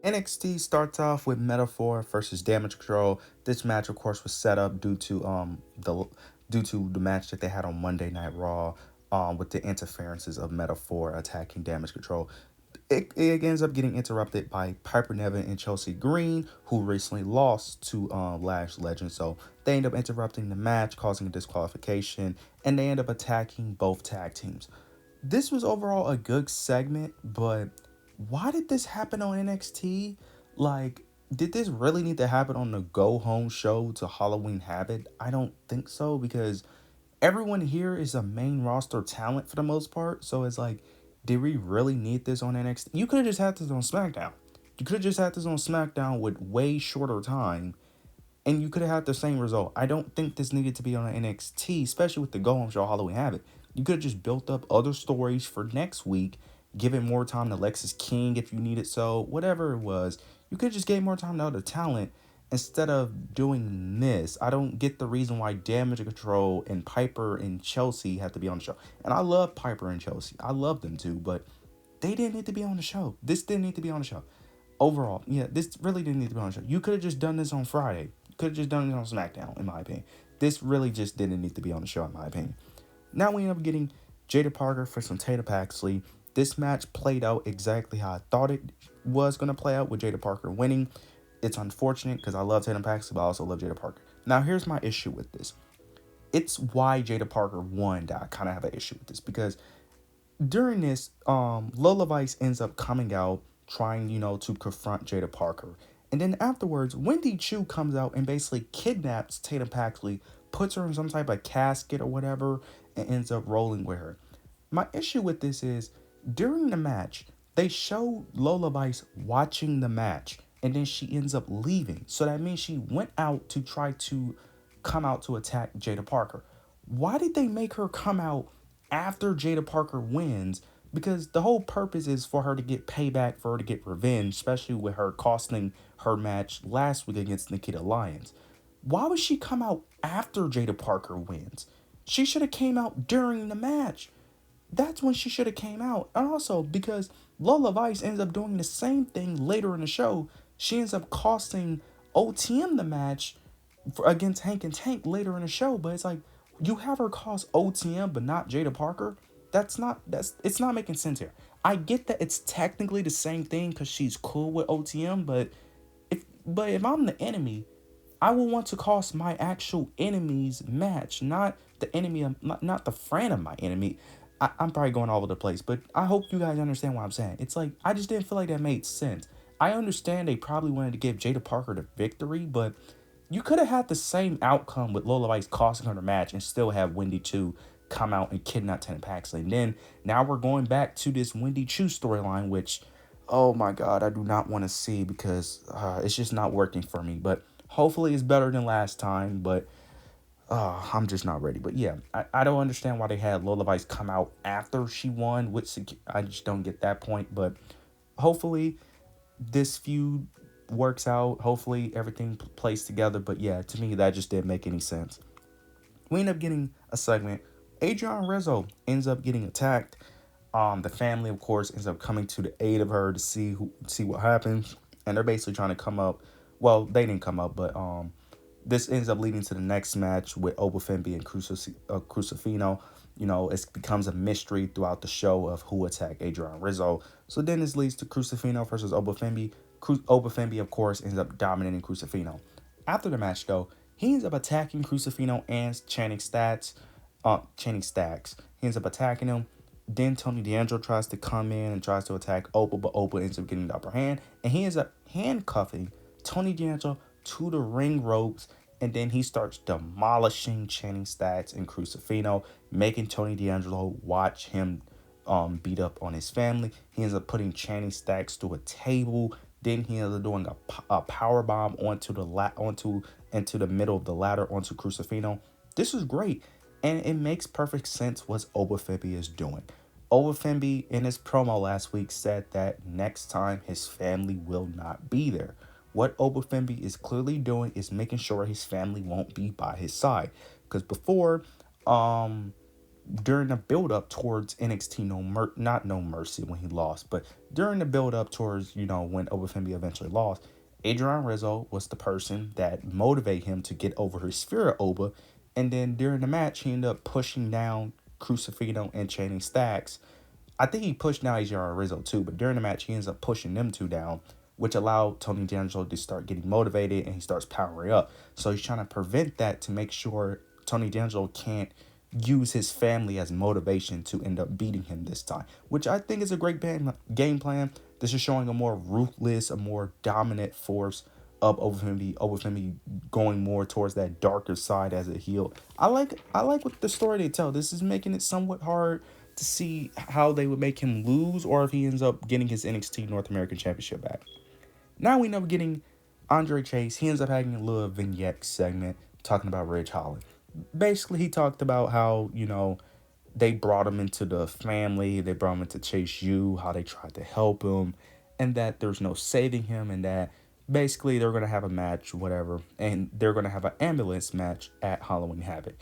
NXT starts off with Metaphor versus Damage Control. This match, of course, was set up due to the match that they had on Monday Night Raw, with the interferences of Metaphor attacking Damage Control. It ends up getting interrupted by Piper Niven and Chelsea Green, who recently lost to Lash Legend. So they end up interrupting the match, causing a disqualification, and they end up attacking both tag teams. This was overall a good segment, but why did this happen on NXT? Like, did this really need to happen on the go home show to Halloween Habit? I don't think so, because everyone here is a main roster talent for the most part. So it's like, did we really need this on NXT? You could have just had this on SmackDown. You could have just had this on SmackDown with way shorter time, and you could have had the same result. I don't think this needed to be on NXT, especially with the Go Home Show Halloween Havoc. You could have just built up other stories for next week, given more time to Lexis King if you needed so, whatever it was. You could have just gave more time to other talent instead of doing this. I don't get the reason why Damage Control and Piper and Chelsea have to be on the show. And I love Piper and Chelsea. I love them too, but they didn't need to be on the show. This didn't need to be on the show. Overall, yeah, this really didn't need to be on the show. You could have just done this on Friday. You could have just done it on SmackDown, in my opinion. This really just didn't need to be on the show, in my opinion. Now we end up getting Jada Parker for some Tatum Paxley. This match played out exactly how I thought it was going to play out, with Jada Parker winning. It's unfortunate because I love Tatum Paxley, but I also love Jada Parker. Now here's my issue with this. It's why Jada Parker won that I kind of have an issue with this, because during this, Lola Vice ends up coming out trying, to confront Jada Parker. And then afterwards, Wendy Chu comes out and basically kidnaps Tatum Paxley, puts her in some type of casket or whatever, and ends up rolling with her. My issue with this is, during the match, they show Lola Vice watching the match, and then she ends up leaving. So that means she went out to try to come out to attack Jada Parker. Why did they make her come out after Jada Parker wins? Because the whole purpose is for her to get payback, for her to get revenge, especially with her costing her match last week against Nikita Lyons. Why would she come out after Jada Parker wins? She should have came out during the match. That's when she should have came out. And also, because Lola Vice ends up doing the same thing later in the show, she ends up costing OTM the match against Hank and Tank later in the show. But it's like, you have her cost OTM but not Jada Parker. It's not making sense here. I get that it's technically the same thing because she's cool with OTM, but if I'm the enemy, I will want to cost my actual enemy's match, not the enemy of, not the friend of my enemy. I'm probably going all over the place, but I hope you guys understand what I'm saying. It's like, I just didn't feel like that made sense. I understand they probably wanted to give Jada Parker the victory, but you could have had the same outcome with Lola Vice costing her the match and still have Wendy Chu come out and kidnap Tatum Paxley. And then now we're going back to this Wendy Chu storyline, which, oh my God, I do not want to see, because it's just not working for me. But hopefully it's better than last time, but I'm just not ready. But yeah, I don't understand why they had Lola Vice come out after she won. I just don't get that point. But hopefully this feud works out. Hopefully everything plays together. But yeah, to me, that just didn't make any sense. We end up getting a segment. Adrian Rizzo ends up getting attacked. The family, of course, ends up coming to the aid of her to see what happens, and they're basically trying to come up. Well, they didn't come up, but this ends up leading to the next match with Oba Femi and Crucifino. It becomes a mystery throughout the show of who attacked Adrian Rizzo. So then this leads to Crucifino versus Oba Femi. Oba Femi, of course, ends up dominating Crucifino. After the match, though, he ends up attacking Crucifino and Channing Stacks. He ends up attacking him. Then Tony D'Angelo tries to come in and tries to attack Oba, but Oba ends up getting the upper hand. And he ends up handcuffing Tony D'Angelo to the ring ropes. And then he starts demolishing Channing Stacks and Crucifino, making Tony D'Angelo watch him beat up on his family. He ends up putting Channing Stacks to a table. Then he ends up doing a power bomb onto into the middle of the ladder onto Crucifino. This is great, and it makes perfect sense what Oba Femi is doing. Oba Femi in his promo last week said that next time his family will not be there. What Oba Femi is clearly doing is making sure his family won't be by his side. Because before, during the build up towards NXT not No Mercy when he lost, but during the build up towards, when Oba Femi eventually lost, Adrian Rizzo was the person that motivated him to get over his fear of Oba. And then during the match, he ended up pushing down Crucifino and Channing Stacks. I think he pushed down Adrian Rizzo too, but during the match, he ends up pushing them two down, which allowed Tony D'Angelo to start getting motivated and he starts powering up. So he's trying to prevent that to make sure Tony D'Angelo can't use his family as motivation to end up beating him this time, which I think is a great game plan. This is showing a more ruthless, a more dominant force of Oba Femi going more towards that darker side as a heel. I like what the story they tell. This is making it somewhat hard to see how they would make him lose or if he ends up getting his NXT North American Championship back. Now we know we're getting Andre Chase. He ends up having a little vignette segment talking about Ridge Holland. Basically, he talked about how, they brought him into the family, they brought him into Chase U, how they tried to help him, and that there's no saving him, and that basically they're going to have a match, whatever, and they're going to have an ambulance match at Halloween Havoc.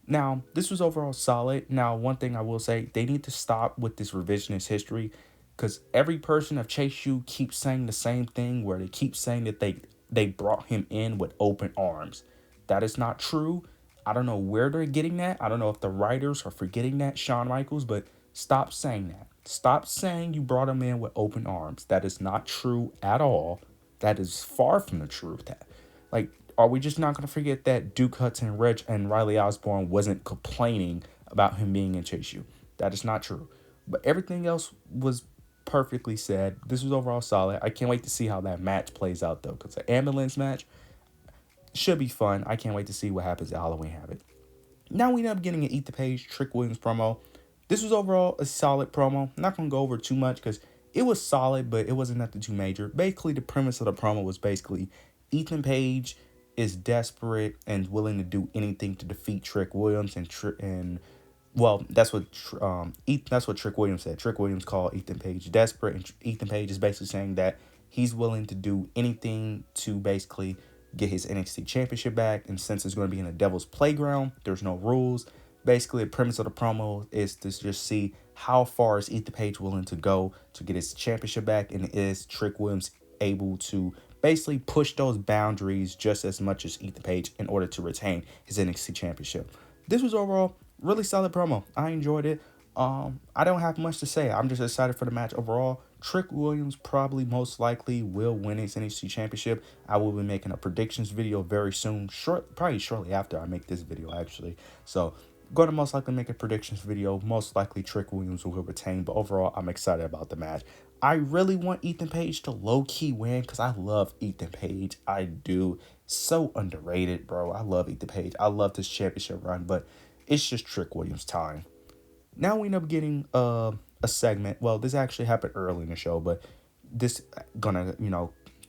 Now, this was overall solid. Now, one thing I will say, they need to stop with this revisionist history because every person of Chase U keeps saying the same thing where they keep saying that they brought him in with open arms. That is not true. I don't know where they're getting that. I don't know if the writers are forgetting that, Shawn Michaels, but stop saying that. Stop saying you brought him in with open arms. That is not true at all. That is far from the truth. Like, are we just not going to forget that Duke Hudson, Reg, and Riley Osborne wasn't complaining about him being in Chase U? That is not true. But everything else was perfectly said. This was overall solid. I can't wait to see how that match plays out, though, because the ambulance match should be fun. I can't wait to see what happens at Halloween Havoc. Now we end up getting an Eat the Page Trick Williams promo. This was overall a solid promo. I'm not going to go over too much because it was solid, but it wasn't nothing too major. Basically, the premise of the promo was basically Ethan Page is desperate and willing to do anything to defeat Trick Williams, that's what Trick Williams said. Trick Williams called Ethan Page desperate, and Ethan Page is basically saying that he's willing to do anything to basically get his NXT championship back. And since it's going to be in a devil's playground, there's no rules. Basically, the premise of the promo is to just see how far is Ethan Page willing to go to get his championship back, and is Trick Williams able to basically push those boundaries just as much as Ethan Page in order to retain his NXT championship. This was overall really solid promo. I enjoyed it. I don't have much to say. I'm just excited for the match overall. Trick Williams probably most likely will win his NXT championship. I will be making a predictions video very soon, probably shortly after I make this video actually. So going to most likely make a predictions video. Most likely Trick Williams will retain, but overall I'm excited about the match. I really want Ethan Page to low-key win because I love Ethan Page. I do. So underrated, bro. I love Ethan Page. I love this championship run, but it's just Trick Williams' time. Now we end up getting a segment. Well, this actually happened early in the show, but this gonna,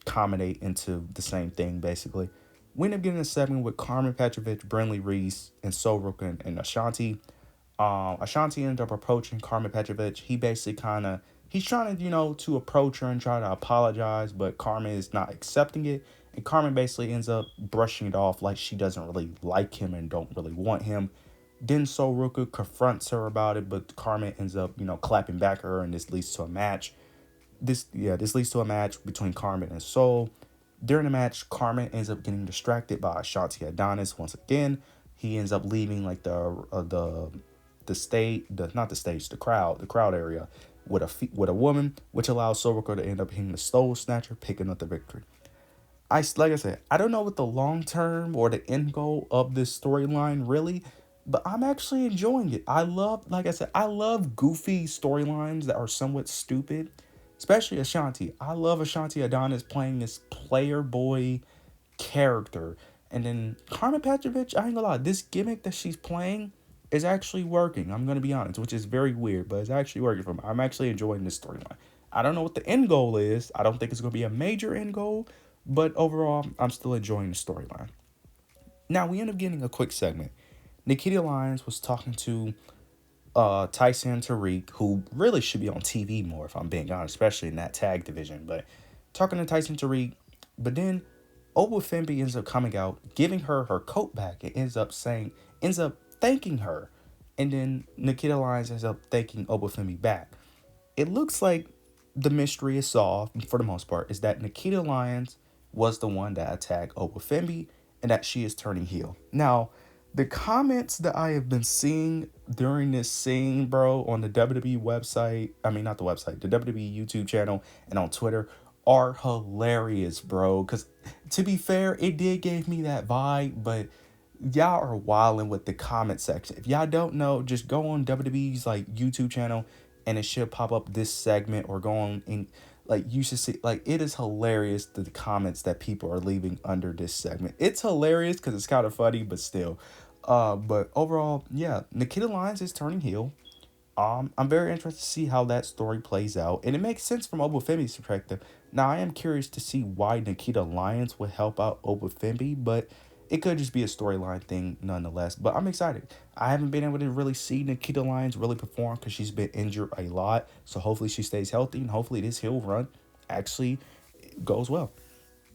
culminate into the same thing, basically. We end up getting a segment with Karmen, Petrovic, Brinley Reese, and Soul Ruca and Ashanti. Ashanti ended up approaching Karmen Petrovic. He basically he's trying to, to approach her and try to apologize, but Karmen is not accepting it. And Karmen basically ends up brushing it off like she doesn't really like him and don't really want him. Then Soul Ruca confronts her about it, but Karmen ends up, clapping back at her, and this leads to a match. This leads to a match between Karmen and Soul. During the match, Karmen ends up getting distracted by Ashanti Adonis once again. He ends up leaving like the crowd area with a woman, which allows Soul Ruca to end up hitting the Soul Snatcher, picking up the victory. Like I said, I don't know what the long term or the end goal of this storyline really, but I'm actually enjoying it. I love goofy storylines that are somewhat stupid, especially Ashanti. I love Ashanti Adonis playing this player boy character. And then Karmen Petrovic, I ain't gonna lie, this gimmick that she's playing is actually working. I'm gonna be honest, which is very weird, but it's actually working for me. I'm actually enjoying this storyline. I don't know what the end goal is. I don't think it's gonna be a major end goal, but overall, I'm still enjoying the storyline. Now we end up getting a quick segment. Nikita Lyons was talking to Tyson and Tariq, who really should be on TV more, if I'm being honest, especially in that tag division. But talking to Tyson and Tariq, but then Oba Femi ends up coming out, giving her coat back, and ends up thanking her. And then Nikita Lyons ends up taking Oba Femi back. It looks like the mystery is solved for the most part. Is that Nikita Lyons was the one that attacked Oba Femi and that she is turning heel. Now, the comments that I have been seeing during this scene, bro, on the WWE website, I mean, not the website, the WWE YouTube channel and on Twitter are hilarious, bro. Because to be fair, it did give me that vibe, but y'all are wilding with the comment section. If y'all don't know, just go on WWE's like YouTube channel and it should pop up this segment, or go on in, like, you should see, like, it is hilarious the comments that people are leaving under this segment. It's hilarious because it's kind of funny, but still. But overall, yeah, Nikita Lyons is turning heel. I'm very interested to see how that story plays out, and it makes sense from Oba Femi's perspective. Now, I am curious to see why Nikita Lyons would help out Oba Femi, but it could just be a storyline thing nonetheless. But I'm excited. I haven't been able to really see Nikita Lyons really perform because she's been injured a lot. So hopefully she stays healthy, and hopefully this heel run actually goes well.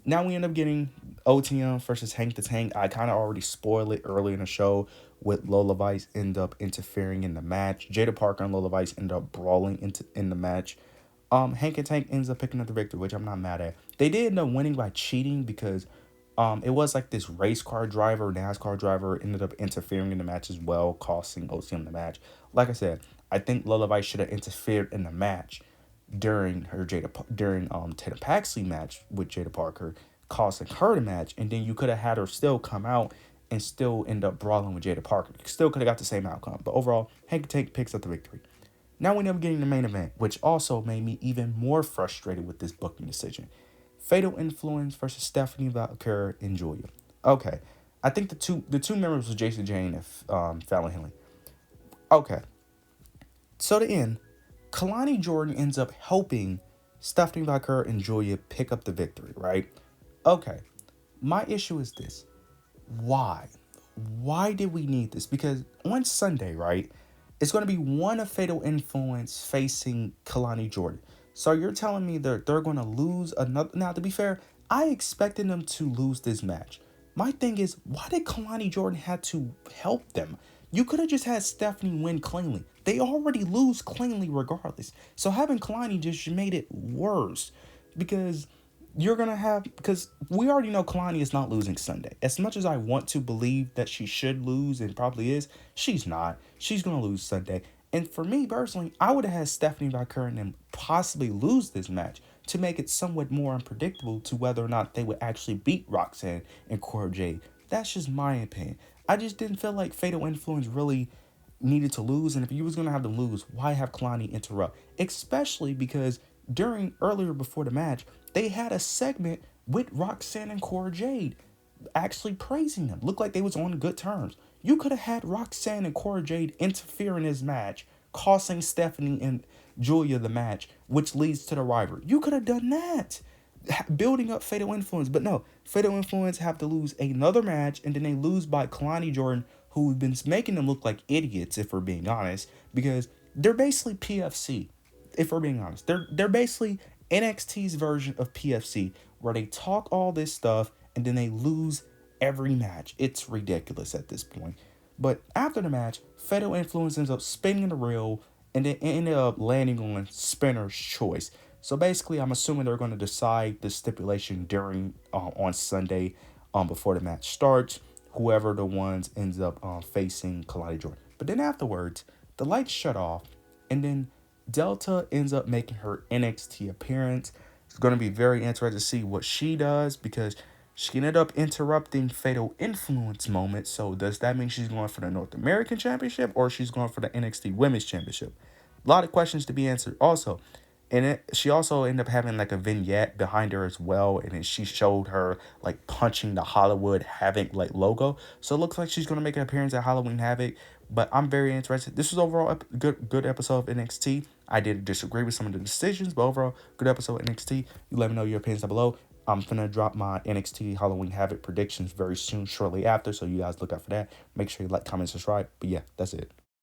Now we end up getting OTM versus Hank the Tank. I kind of already spoiled it earlier in the show with Lola Vice end up interfering in the match. Jada Parker and Lola Vice end up brawling in the match. Hank and Tank ends up picking up the victory, which I'm not mad at. They did end up winning by cheating because it was like this race car driver, NASCAR driver, ended up interfering in the match as well, costing OTM the match. Like I said, I think Lola Vice should have interfered in the match during Tatum Paxley match with Jada Parker, costing her the match, and then you could have had her still come out and still end up brawling with Jada Parker. Still could have got the same outcome. But overall, Hank Tank picks up the victory. Now we end up getting the main event, which also made me even more frustrated with this booking decision. Fatal Influence versus Stephanie Valkyrie and Julia. Okay, I think the two members was Jason Jane and Fallon Henley. Okay, so the end, Kalani Jordan ends up helping Stephanie Valkyrie and Julia pick up the victory, right? Okay, my issue is this. Why? Why did we need this? Because on Sunday, right, it's going to be one of Fatal Influence facing Kalani Jordan. So you're telling me that they're going to lose another. Now, to be fair, I expected them to lose this match. My thing is, why did Kalani Jordan have to help them? You could have just had Stephanie win cleanly. They already lose cleanly regardless. So having Kalani just made it worse, because because we already know Kalani is not losing Sunday. As much as I want to believe that she should lose and probably is, she's not. She's going to lose Sunday. And for me personally, I would have had Stephanie Valkyrie and them possibly lose this match to make it somewhat more unpredictable to whether or not they would actually beat Roxanne and Cora Jade. That's just my opinion. I just didn't feel like Fatal Influence really needed to lose, and if you was going to have them lose, why have Kalani interrupt? Especially because earlier before the match, they had a segment with Roxanne and Cora Jade actually praising them. Looked like they was on good terms. You could have had Roxanne and Cora Jade interfere in this match, costing Stephanie and Julia the match, which leads to the rivalry. You could have done that, building up Fatal Influence. But no, Fatal Influence have to lose another match, and then they lose by Kalani Jordan, who've been making them look like idiots, if we're being honest, because they're basically PFC. If we're being honest, they're basically NXT's version of PFC, where they talk all this stuff and then they lose every match. It's ridiculous at this point. But after the match, Fatal Influence ends up spinning the reel and then ended up landing on Spinner's choice. So basically, I'm assuming they're going to decide the stipulation during on Sunday, before the match starts. Whoever the ones ends up facing Kalani Jordan. But then afterwards, the lights shut off, and then Delta ends up making her NXT appearance. It's going to be very interesting to see what she does, because she ended up interrupting Fatal Influence moment. So does that mean she's going for the North American Championship, or she's going for the NXT Women's Championship? A lot of questions to be answered also. And she also ended up having like a vignette behind her as well. And then she showed her like punching the Hollywood Havoc like logo. So it looks like she's going to make an appearance at Halloween Havoc. But I'm very interested. This was overall a good episode of NXT. I did disagree with some of the decisions, but overall, good episode of NXT. You let me know your opinions down below. I'm going to drop my NXT Halloween Havoc predictions very soon, shortly after. So you guys look out for that. Make sure you like, comment, subscribe. But yeah, that's it.